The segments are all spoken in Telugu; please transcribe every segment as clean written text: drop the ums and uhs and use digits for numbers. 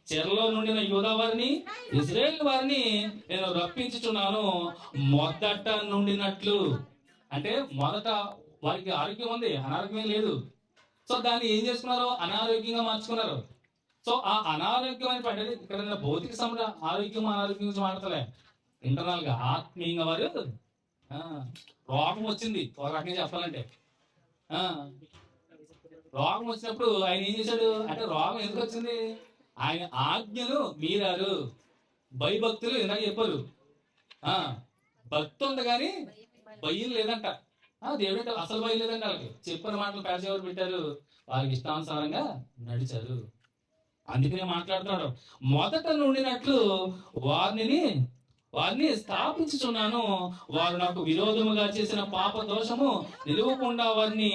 చెరలో నుండిన యూదా వారిని ఇజ్రాయేల్ వారిని నేను రప్పించుచున్నాను మొదట నుండినట్లు. అంటే మొదట వారికి ఆరోగ్యం ఉంది, అనారోగ్యం లేదు. సో దాన్ని ఏం చేసుకున్నారు? అనారోగ్యంగా మార్చుకున్నారు. సో ఆ అనారోగ్యం అని పడ్డది ఇక్కడ భౌతిక ఆరోగ్యం అనారోగ్యం గురించి మాట్లాడలే, ఇంటర్నల్ గా ఆత్మీయంగా వారు రోగం వచ్చింది. ఒక రకంగా చెప్పాలంటే రోగం వచ్చినప్పుడు ఆయన ఏం చేశాడు అంటే, రోగం ఎందుకు వచ్చింది? ఆయన ఆజ్ఞను మీరారు. భయభక్తులు ఇందాక చెప్పారు, భక్తి ఉంది కానీ భయం లేదంట. దేవుడంటే అసలు భయం లేదంట. వాళ్ళకి చెప్పిన మాటలు పేదవారు పెట్టారు, వాళ్ళకి ఇష్టానుసారంగా నడిచారు. అందుకనే మాట్లాడుతున్నాడు, మొదట నుండినట్లు వారిని స్థాపించుచున్నాను. వారు నాకు విరోధముగా చేసిన పాప దోషము నిలువకుండా వారిని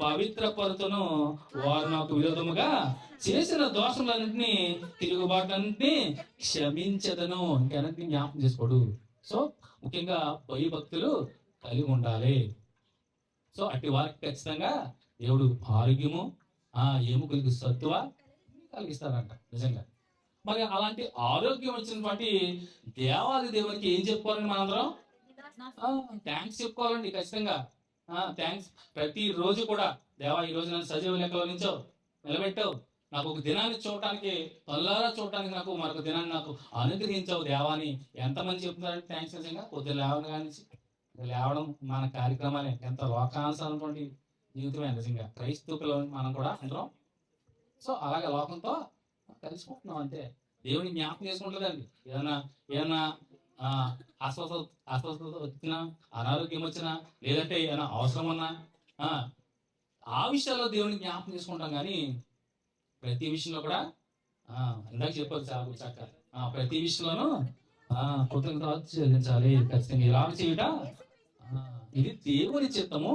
పవిత్రపరుతును. వారు నాకు విరోధముగా చేసిన దోషములన్నింటినీ, తిరుగుబాటులన్నింటినీ క్షమించదను. ఇంకెనకి జ్ఞాపకం చేసుకోడు. సో ముఖ్యంగా భయభక్తులు కలిగి ఉండాలి. సో అట్టి వారికి ఖచ్చితంగా దేవుడు ఆరోగ్యము, ఎముకలకి సత్తువ కలిగిస్తారంట నిజంగా. మరి అలాంటి ఆరోగ్యం వచ్చినటువంటి దేవునికి ఏం చెప్పుకోవాలండి? మనందరం థ్యాంక్స్ చెప్పుకోవాలండి ఖచ్చితంగా. థ్యాంక్స్ ప్రతి రోజు కూడా. దేవా, ఈ రోజు నన్ను సజీవ లెక్కలో నుంచో నిలబెట్టావు, నాకు ఒక దినాన్ని చూడటానికి, తొల్లారా చూడటానికి నాకు మరొక దినాన్ని నాకు అనుగ్రహించావు దేవా అని ఎంతమంది చెప్తున్నారంటే థ్యాంక్స్. నిజంగా పొద్దున లేవడం కానీ లేవడం మన కార్యక్రమాలే ఎంత లోకానుసారమైనటువంటి జీవితమే నిజంగా. క్రైస్తవులు మనం కూడా అందరం సో అలాగే లోకంతో కలిసిపోతున్నాం అంతే. దేవుని జ్ఞాపకం చేసుకుంటుందండి. ఏదైనా అస్వస్థత వచ్చినా, అనారోగ్యం వచ్చినా, లేదంటే ఏదైనా అవసరం ఉన్నా ఆ విషయాల్లో దేవుని జ్ఞాపకం చేసుకుంటాం. కానీ ప్రతి విషయంలో కూడా ఇందాక చెప్పారు చాలా చక్క, ప్రతి విషయంలోనూ కృతజ్ఞత చెల్లించాలి ఖచ్చితంగా. ఇలా చేయుట ఇది దేవుని చిత్తము.